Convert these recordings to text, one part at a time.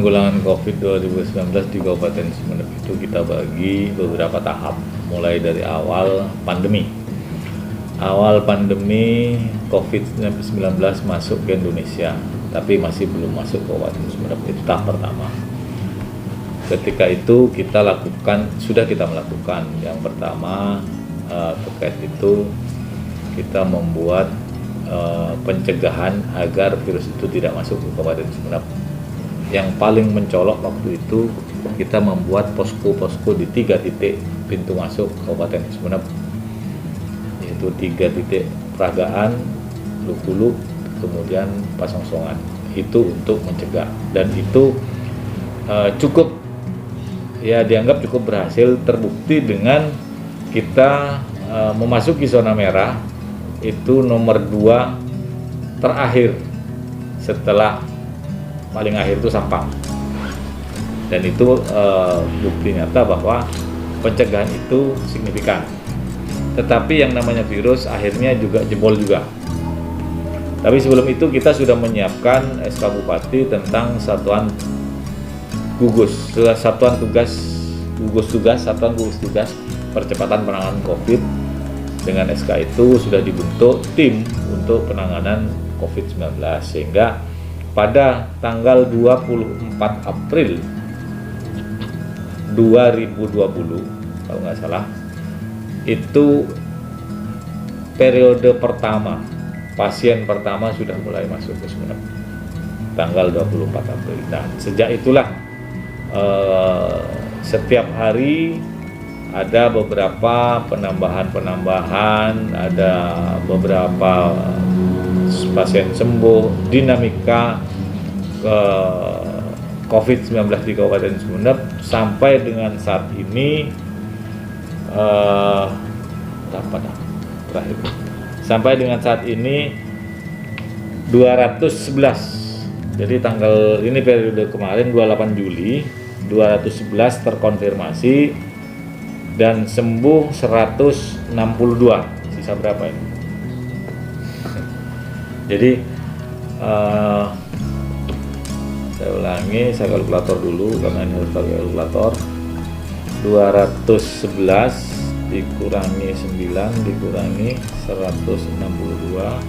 penanggulangan COVID 2019 di Kabupaten Sumeneb itu kita bagi beberapa tahap, mulai dari awal pandemi. Awal pandemi COVID-19 masuk ke Indonesia, tapi masih belum masuk ke Kabupaten Sumeneb, itu tahap pertama. Ketika itu sudah kita melakukan yang pertama terkait itu kita membuat pencegahan agar virus itu tidak masuk ke Kabupaten Sumeneb. Yang paling mencolok waktu itu kita membuat posko-posko di 3 titik pintu masuk Kabupaten Sumeneb, yaitu 3 titik Peragaan, Lukulu, kemudian Pasongsongan. Itu untuk mencegah, dan itu dianggap cukup berhasil, terbukti dengan kita memasuki zona merah itu nomor 2 terakhir setelah paling akhir itu Sampang, dan itu bukti nyata bahwa pencegahan itu signifikan. Tetapi yang namanya virus akhirnya juga jebol juga. Tapi sebelum itu kita sudah menyiapkan SK Bupati tentang satuan gugus tugas percepatan penanganan COVID. Dengan SK itu sudah dibentuk tim untuk penanganan COVID-19, sehingga pada tanggal 24 April 2020 kalau nggak salah, itu periode pertama, pasien pertama sudah mulai masuk ke Sumeneb tanggal 24 April. Nah, sejak itulah setiap hari ada beberapa penambahan, ada beberapa pasien sembuh, dinamika COVID-19 di Kabupaten Sumeneb sampai dengan saat ini sampai dengan saat ini 211. Jadi tanggal ini periode kemarin 28 Juli 211 terkonfirmasi dan sembuh 162. Sisa berapa ini? Jadi saya ulangi, saya kalkulator dulu karena ini harus pakai kalkulator. 211 dikurangi 9 dikurangi 162,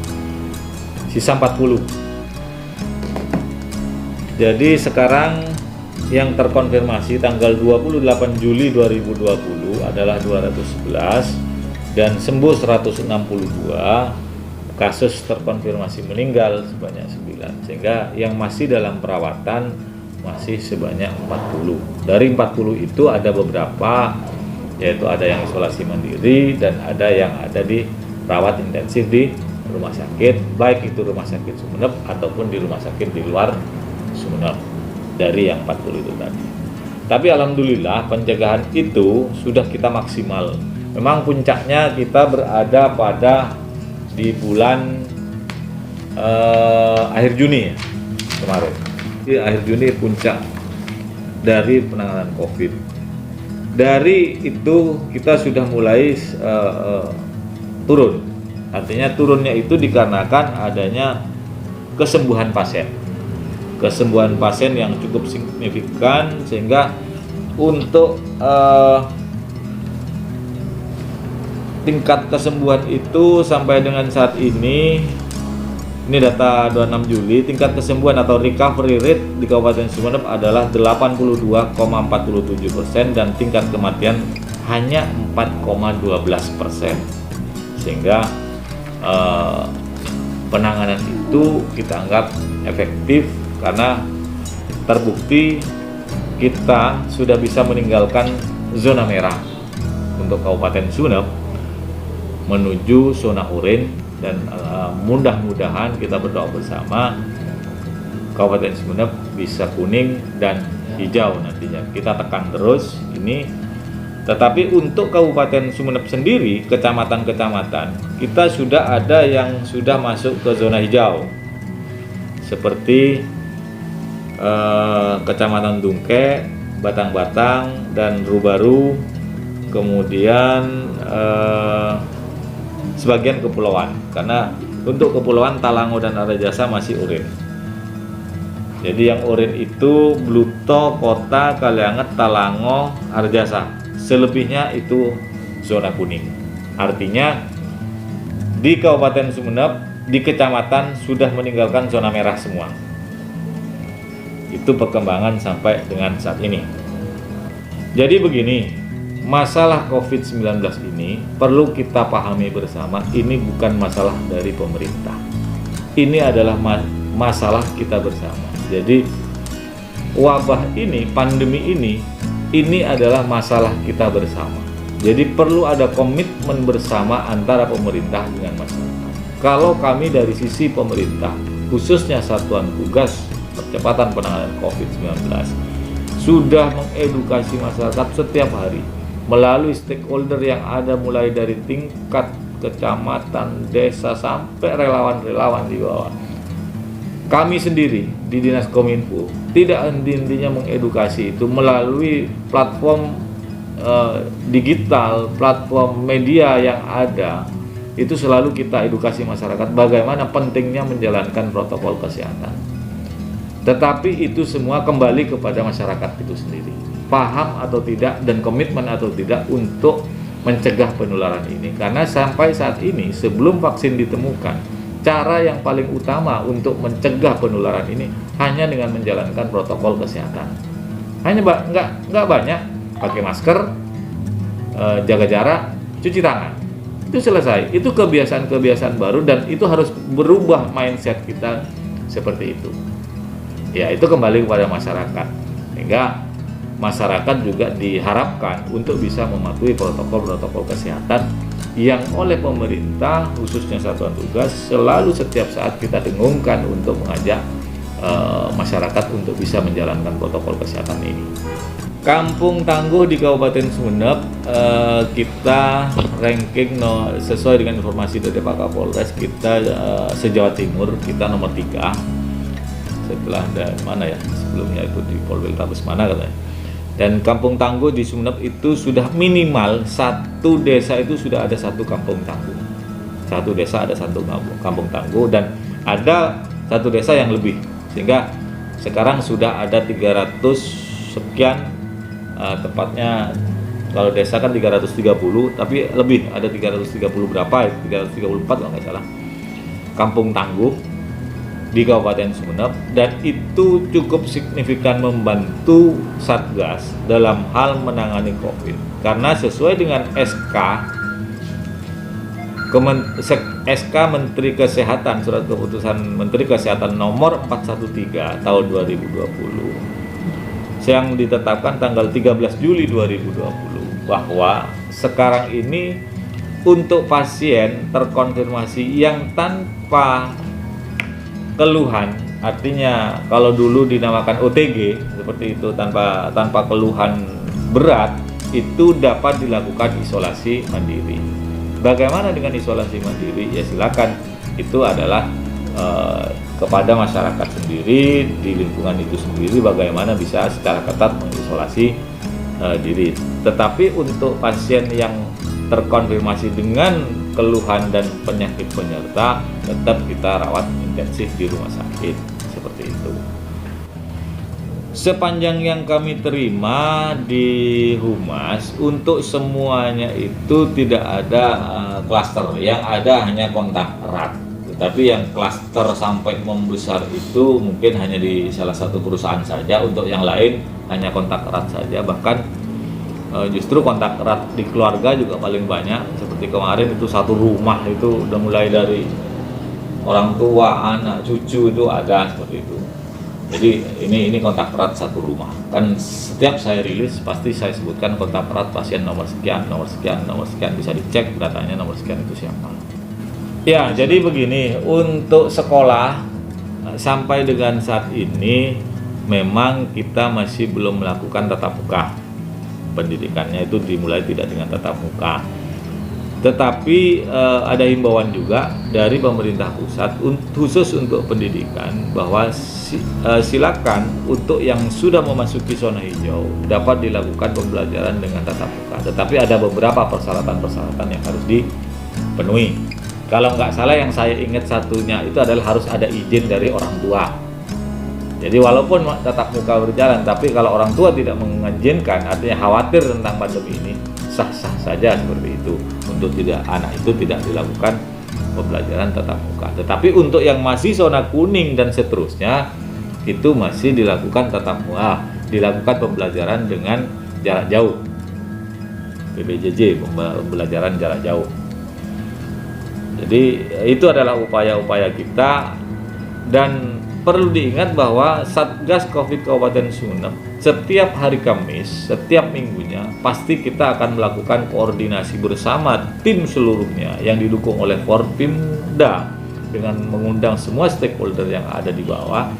sisa 40. Jadi sekarang yang terkonfirmasi tanggal 28 Juli 2020 adalah 211 dan sembuh 162. Kasus terkonfirmasi meninggal sebanyak 9, sehingga yang masih dalam perawatan masih sebanyak 40. Dari 40 itu ada beberapa, yaitu ada yang isolasi mandiri dan ada yang ada di rawat intensif di rumah sakit, baik itu rumah sakit Sumeneb ataupun di rumah sakit di luar Sumeneb, dari yang 40 itu tadi. Tapi alhamdulillah pencegahan itu sudah kita maksimal. Memang puncaknya kita berada pada di bulan akhir Juni kemarin. Di akhir Juni puncak dari penanganan COVID. Dari itu kita sudah mulai turun. Artinya turunnya itu dikarenakan adanya kesembuhan pasien. Kesembuhan pasien yang cukup signifikan, sehingga untuk tingkat kesembuhan itu sampai dengan saat ini data 26 Juli, tingkat kesembuhan atau recovery rate di Kabupaten Sumeneb adalah 82,47% dan tingkat kematian hanya 4,12%. Sehingga penanganan itu kita anggap efektif karena terbukti kita sudah bisa meninggalkan zona merah untuk Kabupaten Sumeneb menuju zona oranye, dan mudah-mudahan kita berdoa bersama Kabupaten Sumeneb bisa kuning dan hijau nantinya. Kita tekan terus ini. Tetapi untuk Kabupaten Sumeneb sendiri, kecamatan-kecamatan, kita sudah ada yang sudah masuk ke zona hijau, seperti Kecamatan Dungke, Batang-Batang, dan Rubaru, kemudian sebagian kepulauan, karena untuk kepulauan Talango dan Arajasa masih oranye. Jadi yang oranye itu Bluto, Kota, Kalianget, Talango, Harjasa. Selebihnya itu zona kuning. Artinya di Kabupaten Sumeneb, di kecamatan sudah meninggalkan zona merah semua. Itu perkembangan sampai dengan saat ini. Jadi begini, masalah COVID-19 ini perlu kita pahami bersama, ini bukan masalah dari pemerintah. Ini adalah masalah kita bersama. Jadi wabah ini, pandemi ini adalah masalah kita bersama. Jadi perlu ada komitmen bersama antara pemerintah dengan masyarakat. Kalau kami dari sisi pemerintah, khususnya Satuan Tugas Percepatan Penanganan COVID-19, sudah mengedukasi masyarakat setiap hari melalui stakeholder yang ada mulai dari tingkat kecamatan, desa, sampai relawan-relawan di bawah. Kami sendiri di Dinas Kominfo tidak henti-hentinya mengedukasi itu melalui platform digital, platform media yang ada. Itu selalu kita edukasi masyarakat bagaimana pentingnya menjalankan protokol kesehatan. Tetapi itu semua kembali kepada masyarakat itu sendiri, paham atau tidak dan komitmen atau tidak untuk mencegah penularan ini. Karena sampai saat ini sebelum vaksin ditemukan, cara yang paling utama untuk mencegah penularan ini hanya dengan menjalankan protokol kesehatan. Hanya nggak banyak, pakai masker, jaga jarak, cuci tangan. Itu selesai. Itu kebiasaan-kebiasaan baru dan itu harus berubah mindset kita seperti itu. Ya, itu kembali kepada masyarakat. Sehingga masyarakat juga diharapkan untuk bisa mematuhi protokol-protokol kesehatan yang oleh pemerintah, khususnya Satuan Tugas, selalu setiap saat kita dengungkan untuk mengajak masyarakat untuk bisa menjalankan protokol kesehatan ini. Kampung Tangguh di Kabupaten Sumeneb, kita ranking sesuai dengan informasi dari Pak Kapolres, kita se-Jawa Timur kita nomor 3 setelah ada mana ya sebelumnya itu di Polres mana katanya. Dan Kampung Tangguh di Sumeneb itu sudah minimal satu desa itu sudah ada satu kampung tangguh. Satu desa ada satu kampung tangguh dan ada satu desa yang lebih. Sehingga sekarang sudah ada 300 sekian, tepatnya kalau desa kan 330, tapi lebih ada 330 berapa ya, 334 kalau nggak salah. Kampung tangguh di Kabupaten Sumeneb, dan itu cukup signifikan membantu Satgas dalam hal menangani COVID karena sesuai dengan SK Menteri Kesehatan, surat keputusan Menteri Kesehatan nomor 413 tahun 2020 yang ditetapkan tanggal 13 Juli 2020 bahwa sekarang ini untuk pasien terkonfirmasi yang tanpa keluhan, artinya kalau dulu dinamakan OTG seperti itu, tanpa keluhan berat, itu dapat dilakukan isolasi mandiri. Bagaimana dengan isolasi mandiri? Ya silakan, itu adalah kepada masyarakat sendiri di lingkungan itu sendiri bagaimana bisa secara ketat mengisolasi diri. Tetapi untuk pasien yang terkonfirmasi dengan keluhan dan penyakit penyerta, tetap kita rawat intensif di rumah sakit seperti itu. Sepanjang yang kami terima di Humas, untuk semuanya itu tidak ada klaster, yang ada hanya kontak erat. Tetapi yang klaster sampai membesar itu mungkin hanya di salah satu perusahaan saja, untuk yang lain hanya kontak erat saja. Bahkan justru kontak erat di keluarga juga paling banyak. Seperti kemarin itu satu rumah itu udah mulai dari orang tua, anak, cucu itu ada seperti itu. Jadi ini kontak erat satu rumah. Kan setiap saya rilis pasti saya sebutkan kontak erat pasien nomor sekian, nomor sekian, nomor sekian, bisa dicek datanya nomor sekian itu siapa. Ya, jadi begini, untuk sekolah sampai dengan saat ini memang kita masih belum melakukan tatap muka. Pendidikannya itu dimulai tidak dengan tatap muka, tetapi ada himbauan juga dari pemerintah pusat khusus untuk pendidikan bahwa silakan untuk yang sudah memasuki zona hijau dapat dilakukan pembelajaran dengan tatap muka, tetapi ada beberapa persyaratan-persyaratan yang harus dipenuhi. Kalau nggak salah yang saya ingat satunya itu adalah harus ada izin dari orang tua. Jadi walaupun tatap muka berjalan, tapi kalau orang tua tidak mengizinkan, artinya khawatir tentang pandemi ini, sah-sah saja seperti itu. Untuk anak itu tidak dilakukan pembelajaran tatap muka. Tetapi untuk yang masih zona kuning dan seterusnya, itu masih dilakukan tatap muka, dilakukan pembelajaran dengan jarak jauh. PBJJ, pembelajaran jarak jauh. Jadi itu adalah upaya-upaya kita, dan perlu diingat bahwa Satgas Covid Kabupaten Sumeneb setiap hari Kamis, setiap minggunya pasti kita akan melakukan koordinasi bersama tim seluruhnya yang didukung oleh Forpimda dengan mengundang semua stakeholder yang ada di bawah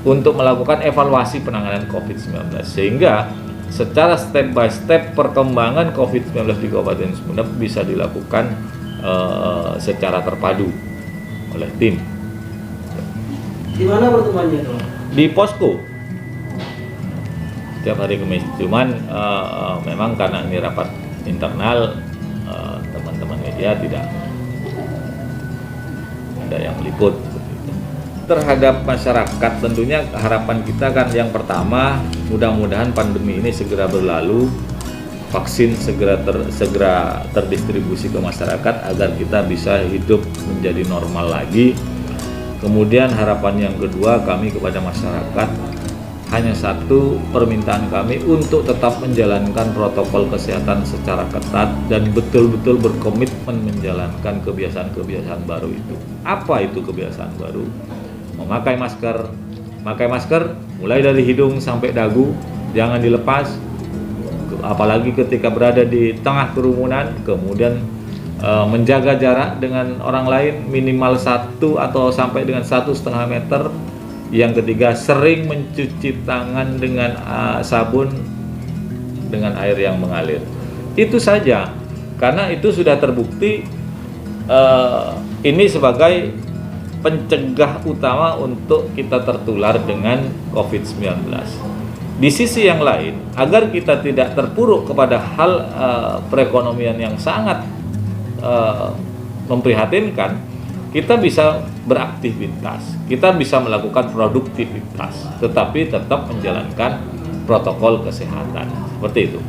untuk melakukan evaluasi penanganan COVID-19, sehingga secara step by step perkembangan COVID-19 di Kabupaten Sumeneb bisa dilakukan secara terpadu oleh tim. Di mana pertemuannya tuh? Di posko setiap hari Kamis. Cuman memang karena ini rapat internal, teman-teman media tidak ada yang meliput terhadap masyarakat. Tentunya harapan kita kan yang pertama, mudah-mudahan pandemi ini segera berlalu, vaksin segera terdistribusi ke masyarakat agar kita bisa hidup menjadi normal lagi. Kemudian harapan yang kedua kami kepada masyarakat, hanya satu permintaan kami untuk tetap menjalankan protokol kesehatan secara ketat dan betul-betul berkomitmen menjalankan kebiasaan-kebiasaan baru itu. Apa itu kebiasaan baru? Memakai masker mulai dari hidung sampai dagu, jangan dilepas, apalagi ketika berada di tengah kerumunan. Kemudian menjaga jarak dengan orang lain minimal 1 atau sampai dengan 1,5 meter. Yang ketiga, sering mencuci tangan dengan sabun dengan air yang mengalir. Itu saja, karena itu sudah terbukti ini sebagai pencegah utama untuk kita tertular dengan COVID-19. Di sisi yang lain, agar kita tidak terpuruk kepada hal perekonomian yang sangat memprihatinkan, kita bisa beraktivitas, kita bisa melakukan produktivitas, tetapi tetap menjalankan protokol kesehatan. Seperti itu.